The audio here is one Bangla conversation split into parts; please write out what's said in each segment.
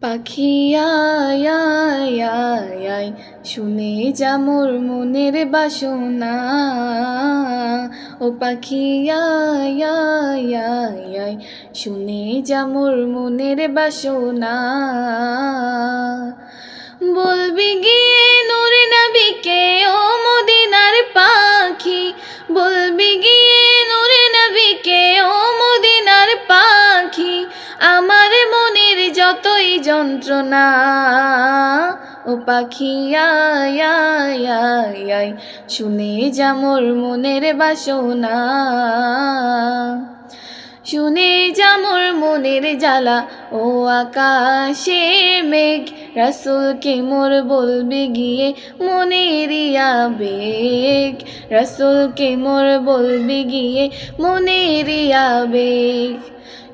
পাখি আয় আয় আয় আয়, শুনে যা মোর মনের বাসনা। ও পাখি আয় আয় আয় আয়, শুনে যা মোর মনের বাসনা। বলবি গিয়ে নূরে নবীকে ও মদিনার পাখি, বলবি গিয়ে নূরে নবীকে ও মদিনার পাখি, আমার মনের যতই যন্ত্রণা। ও পাখি আয় আয় আয় আয়, শুনে যা মোর মনের বাসনা। শুনে যা মোর মনের জ্বালা ও আকাশের মেঘ, রাসূলকে মোর বলবি গিয়ে মনেরই আবেগ। রাসূলকে মোর বলবি গিয়ে মনেরই আবেগ।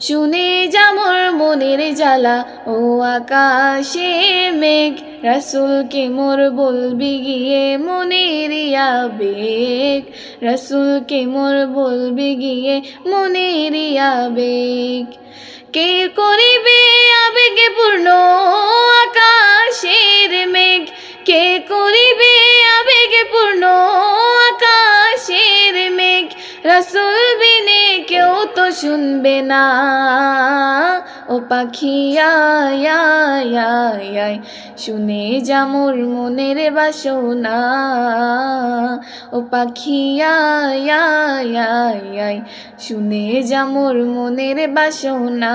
শুনে যা মোর মনের জ্বালা ও আকাশের মেঘ, রাসূলকে মোর বলবি গিয়ে মনেরই আবেগ। রাসূলকে মোর বলবি গিয়ে মনেরই আবেগ। কে করিবে আবেগে পূর্ণ আকাশের মেঘ, কে করিবে আবেগে পূর্ণ আকাশের মেঘ, রাসূল বিনে কেউ তো শুনবে না। ও পাখি আয় আয় আয় আয়, শুনে যা মোর মনের বাসনা। ও পাখি আয় আয় আয় আয়, শুনে যা মোর মনের বাসনা।